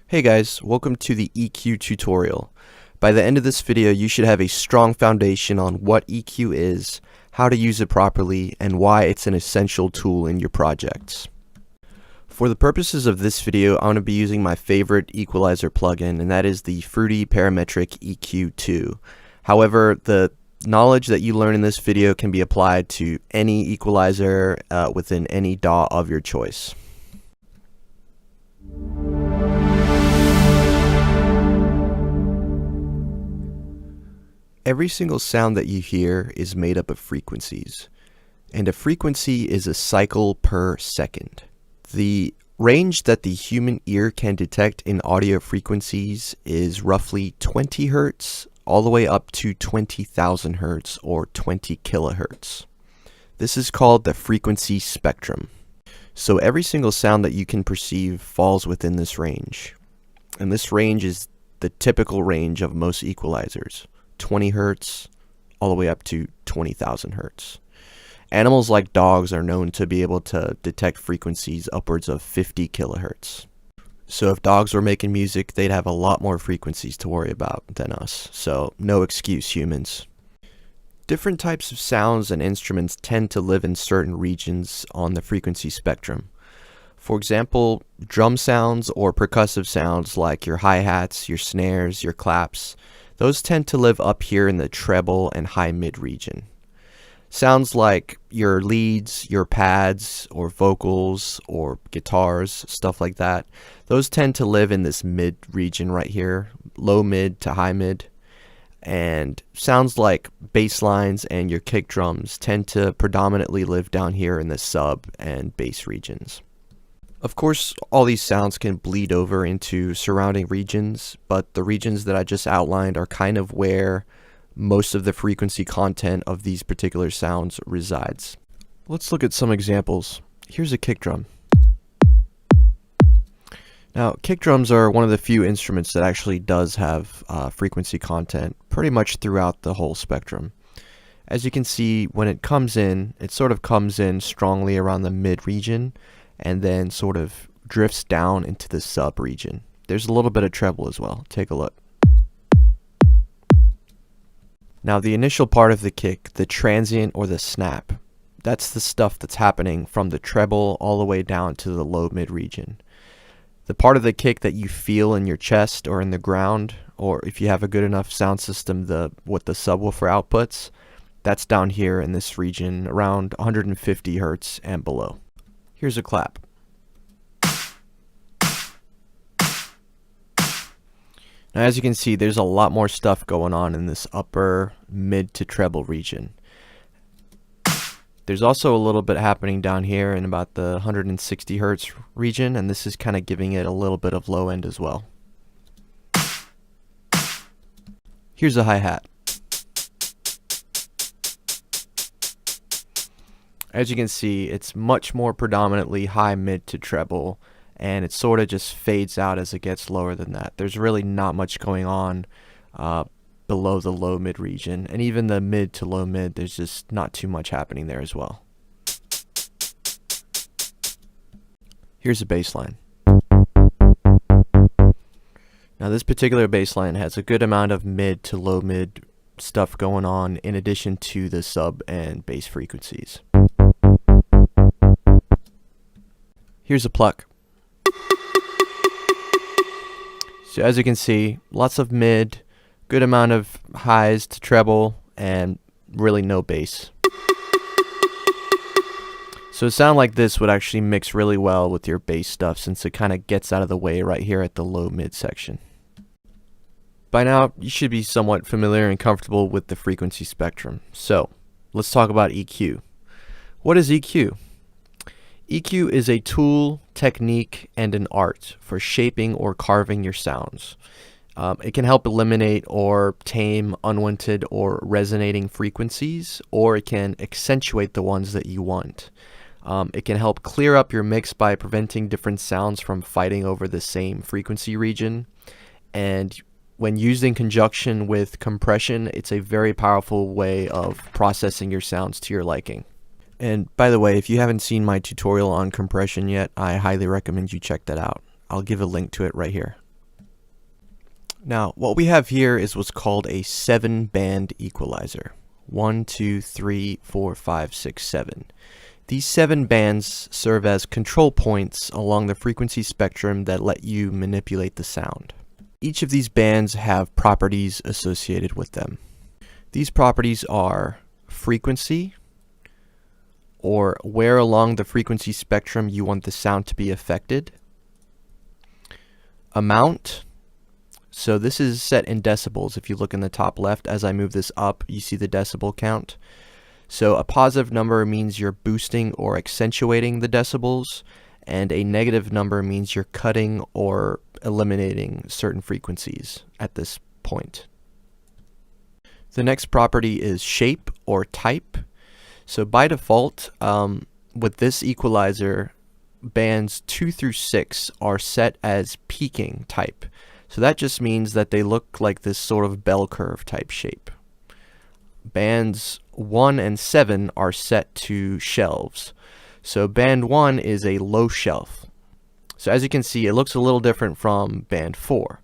Hey guys, welcome to the EQ tutorial. By the end of this video, you should have a strong foundation on what EQ is, how to use it properly, and why it's an essential tool in your projects. For the purposes of this video, I'm going to be using my favorite equalizer plugin, and that is the Fruity Parametric EQ2. However, the knowledge that you learn in this video can be applied to any equalizer within any DAW of your choice. Every single sound that you hear is made up of frequencies, and a frequency is a cycle per second. The range that the human ear can detect in audio frequencies is roughly 20 Hz all the way up to 20,000 Hz or 20 kilohertz. This is called the frequency spectrum. So every single sound that you can perceive falls within this range. And this range is the typical range of most equalizers. 20 Hz all the way up to 20,000 Hz. Animals like dogs are known to be able to detect frequencies upwards of 50 kilohertz. So if dogs were making music, they'd have a lot more frequencies to worry about than us. So no excuse, humans. Different types of sounds and instruments tend to live in certain regions on the frequency spectrum. For example, drum sounds or percussive sounds like your hi-hats, your snares, your claps, those tend to live up here in the treble and high-mid region. Sounds like your leads, your pads, or vocals, or guitars, stuff like that, those tend to live in this mid region right here, low-mid to high-mid. And sounds like bass lines and your kick drums tend to predominantly live down here in the sub and bass regions. Of course, all these sounds can bleed over into surrounding regions, but the regions that I just outlined are kind of where most of the frequency content of these particular sounds resides. Let's look at some examples. Here's a kick drum. Now, kick drums are one of the few instruments that actually does have frequency content pretty much throughout the whole spectrum. As you can see, when it comes in, it sort of comes in strongly around the mid region, and then sort of drifts down into the sub region. There's a little bit of treble as well. Take a look. Now the initial part of the kick, the transient or the snap, that's the stuff that's happening from the treble all the way down to the low mid region. The part of the kick that you feel in your chest or in the ground, or if you have a good enough sound system, what the subwoofer outputs, that's down here in this region around 150 Hz and below. Here's a clap. Now as you can see, there's a lot more stuff going on in this upper mid to treble region. There's also a little bit happening down here in about the 160 Hz region, and this is kind of giving it a little bit of low end as well. Here's a hi-hat. As you can see, it's much more predominantly high, mid to treble, and it sort of just fades out as it gets lower than that. There's really not much going on below the low mid region, and even the mid to low mid, there's just not too much happening there as well. Here's a bass line. Now this particular bass line has a good amount of mid to low mid stuff going on in addition to the sub and bass frequencies. Here's a pluck. So as you can see, lots of mid, good amount of highs to treble, and really no bass. So a sound like this would actually mix really well with your bass stuff since it kind of gets out of the way right here at the low mid section. By now, you should be somewhat familiar and comfortable with the frequency spectrum. So let's talk about EQ. What is EQ? EQ is a tool, technique, and an art for shaping or carving your sounds. It can help eliminate or tame unwanted or resonating frequencies, or it can accentuate the ones that you want. It can help clear up your mix by preventing different sounds from fighting over the same frequency region. And when used in conjunction with compression, it's a very powerful way of processing your sounds to your liking. And by the way, if you haven't seen my tutorial on compression yet, I highly recommend you check that out. I'll give a link to it right here. Now, what we have here is what's called a 7-band equalizer. 1, 2, 3, 4, 5, 6, 7. These 7 bands serve as control points along the frequency spectrum that let you manipulate the sound. Each of these bands have properties associated with them. These properties are frequency, or where along the frequency spectrum you want the sound to be affected, amount, so this is set in decibels. If you look in the top left, as I move this up, you see the decibel count. So a positive number means you're boosting or accentuating the decibels, and a negative number means you're cutting or eliminating certain frequencies at this point. The next property is shape or type. So by default, with this equalizer, bands 2 through 6 are set as peaking type. So that just means that they look like this sort of bell curve type shape. Bands 1 and 7 are set to shelves. So band 1 is a low shelf. So as you can see, it looks a little different from band 4.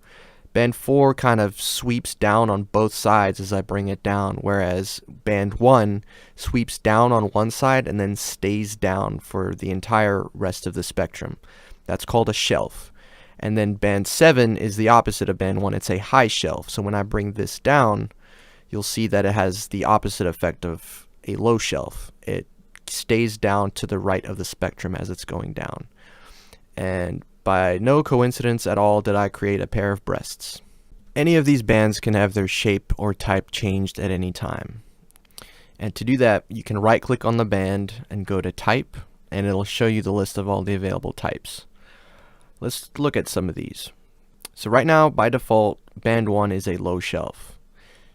Band 4 kind of sweeps down on both sides as I bring it down, whereas band 1 sweeps down on one side and then stays down for the entire rest of the spectrum. That's called a shelf. And then band 7 is the opposite of band 1. It's a high shelf. So when I bring this down, you'll see that it has the opposite effect of a low shelf. It stays down to the right of the spectrum as it's going down. And by no coincidence at all did I create a pair of breasts. Any of these bands can have their shape or type changed at any time. And to do that, you can right click on the band and go to type, and it'll show you the list of all the available types. Let's look at some of these. So right now, by default, band 1 is a low shelf.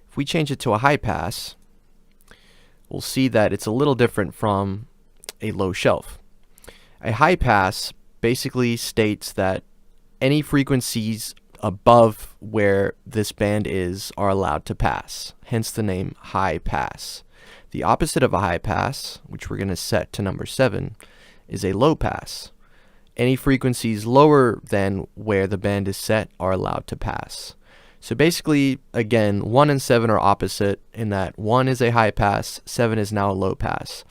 If we change it to a high pass, we'll see that it's a little different from a low shelf. A high pass basically states that any frequencies above where this band is are allowed to pass, hence the name high pass. The opposite of a high pass, which we're going to set to number 7, is a low pass. Any frequencies lower than where the band is set are allowed to pass. So basically, again, 1 and 7 are opposite in that 1 is a high pass, 7 is now a low pass.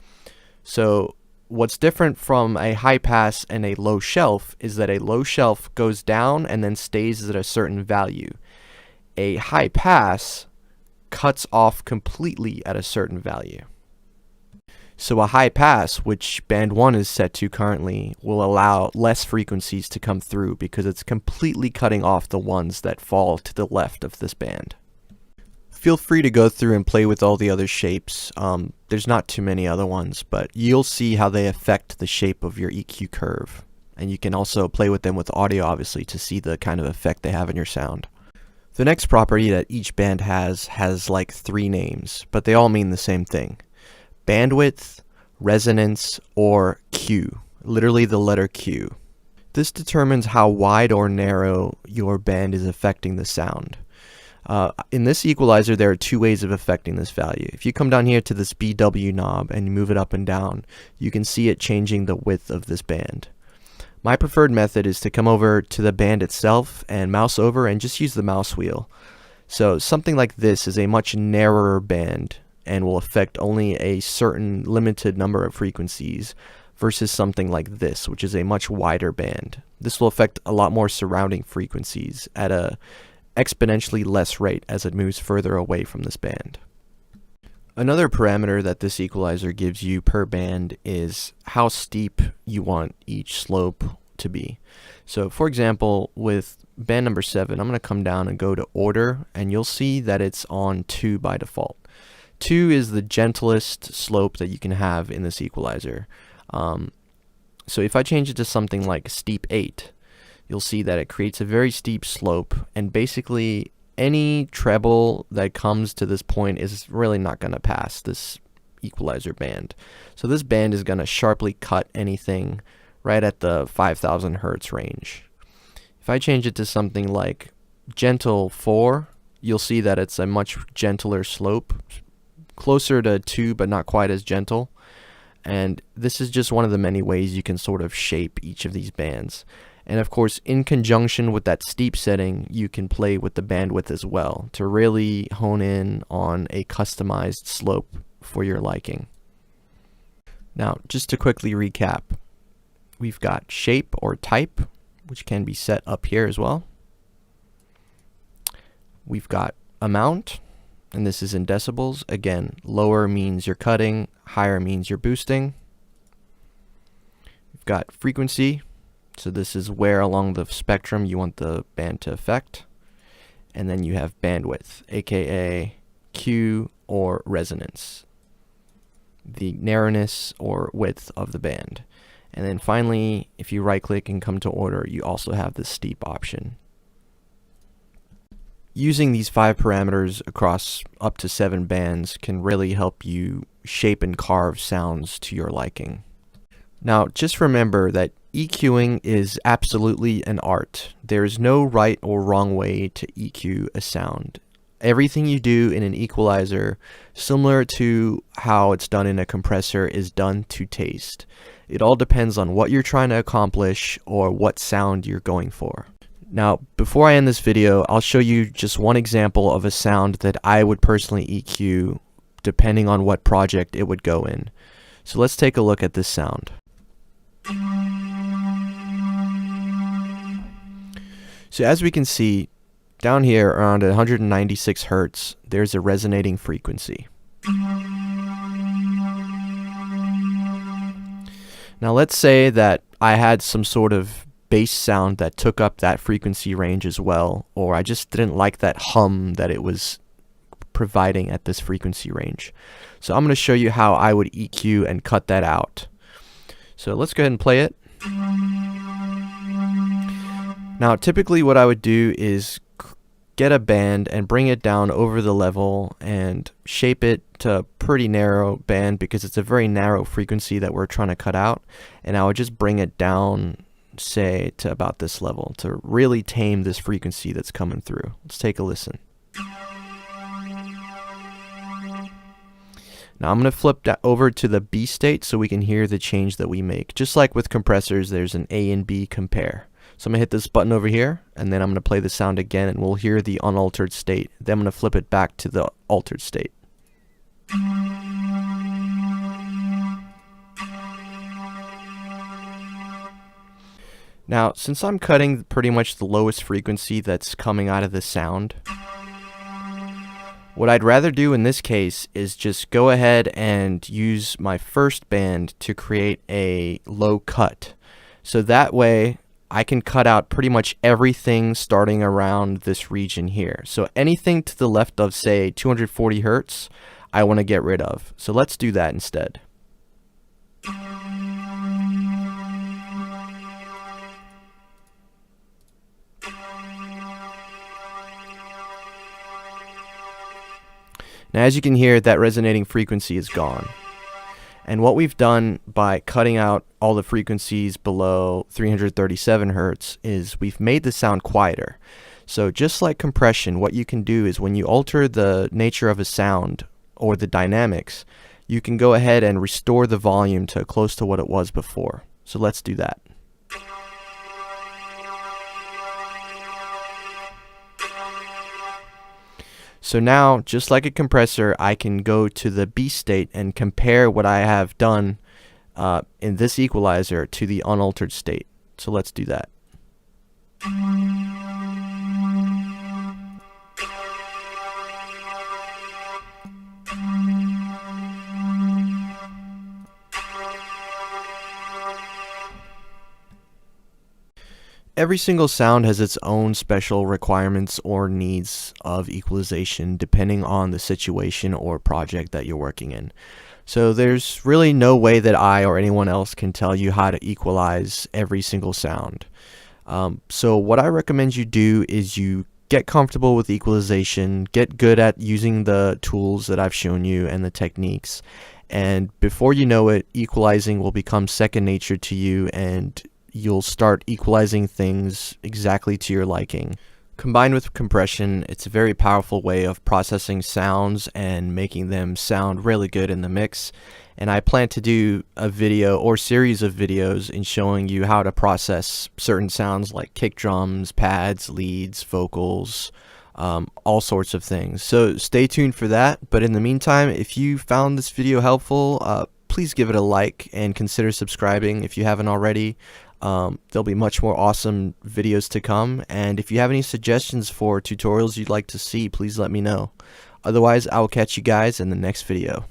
So what's different from a high pass and a low shelf is that a low shelf goes down and then stays at a certain value. A high pass cuts off completely at a certain value. So a high pass, which band 1 is set to currently, will allow less frequencies to come through because it's completely cutting off the ones that fall to the left of this band. Feel free to go through and play with all the other shapes. There's not too many other ones, but you'll see how they affect the shape of your EQ curve. And you can also play with them with audio, obviously, to see the kind of effect they have in your sound. The next property that each band has like 3 names, but they all mean the same thing. Bandwidth, resonance, or Q, literally the letter Q. This determines how wide or narrow your band is affecting the sound. In this equalizer, there are 2 ways of affecting this value. If you come down here to this BW knob and you move it up and down, you can see it changing the width of this band. My preferred method is to come over to the band itself and mouse over and just use the mouse wheel. So something like this is a much narrower band and will affect only a certain limited number of frequencies versus something like this, which is a much wider band. This will affect a lot more surrounding frequencies at a exponentially less rate as it moves further away from this band. Another parameter that this equalizer gives you per band is how steep you want each slope to be. So for example, with band number 7, I'm going to come down and go to order, and you'll see that it's on 2 by default. 2 is the gentlest slope that you can have in this equalizer. So if I change it to something like steep 8, you'll see that it creates a very steep slope, and basically any treble that comes to this point is really not going to pass this equalizer band. So this band is going to sharply cut anything right at the 5000 Hertz range. If I change it to something like gentle 4, you'll see that it's a much gentler slope, closer to 2 but not quite as gentle. And this is just one of the many ways you can sort of shape each of these bands. And of course, in conjunction with that steep setting, you can play with the bandwidth as well to really hone in on a customized slope for your liking. Now, just to quickly recap, we've got shape or type, which can be set up here as well. We've got amount, and this is in decibels. Again, lower means you're cutting, higher means you're boosting. We've got frequency, so this is where along the spectrum you want the band to affect. And then you have bandwidth, aka Q or resonance, the narrowness or width of the band. And then finally, if you right click and come to order, you also have the steep option. Using these 5 parameters across up to 7 bands can really help you shape and carve sounds to your liking. Now, just remember that EQing is absolutely an art. There is no right or wrong way to EQ a sound. Everything you do in an equalizer, similar to how it's done in a compressor, is done to taste. It all depends on what you're trying to accomplish or what sound you're going for. Now, before I end this video, I'll show you just one example of a sound that I would personally EQ depending on what project it would go in. So let's take a look at this sound. So as we can see, down here around 196 Hertz, there's a resonating frequency. Now let's say that I had some sort of bass sound that took up that frequency range as well, or I just didn't like that hum that it was providing at this frequency range. So I'm going to show you how I would EQ and cut that out. So let's go ahead and play it. Now typically what I would do is get a band and bring it down over the level and shape it to a pretty narrow band because it's a very narrow frequency that we're trying to cut out, and I would just bring it down, say, to about this level to really tame this frequency that's coming through. Let's take a listen. Now I'm going to flip that over to the B state so we can hear the change that we make. Just like with compressors, there's an A and B compare. So I'm going to hit this button over here, and then I'm going to play the sound again, and we'll hear the unaltered state. Then I'm going to flip it back to the altered state. Now, since I'm cutting pretty much the lowest frequency that's coming out of the sound, what I'd rather do in this case is just go ahead and use my first band to create a low cut. So that way I can cut out pretty much everything starting around this region here. So anything to the left of, say, 240 Hertz, I want to get rid of. So let's do that instead. Now as you can hear, that resonating frequency is gone. And what we've done by cutting out all the frequencies below 337 Hertz is we've made the sound quieter. So just like compression, what you can do is when you alter the nature of a sound or the dynamics, you can go ahead and restore the volume to close to what it was before. So let's do that. So now, just like a compressor, I can go to the B state and compare what I have done in this equalizer to the unaltered state. So let's do that. Every single sound has its own special requirements or needs of equalization depending on the situation or project that you're working in. So there's really no way that I or anyone else can tell you how to equalize every single sound. So what I recommend you do is you get comfortable with equalization, get good at using the tools that I've shown you and the techniques, and before you know it, equalizing will become second nature to you and you'll start equalizing things exactly to your liking. Combined with compression, it's a very powerful way of processing sounds and making them sound really good in the mix. and I plan to do a video or series of videos in showing you how to process certain sounds like kick drums, pads, leads, vocals, all sorts of things. So stay tuned for that. But in the meantime, if you found this video helpful, please give it a like and consider subscribing if you haven't already. There'll be much more awesome videos to come, and if you have any suggestions for tutorials you'd like to see, please let me know. Otherwise, I will catch you guys in the next video.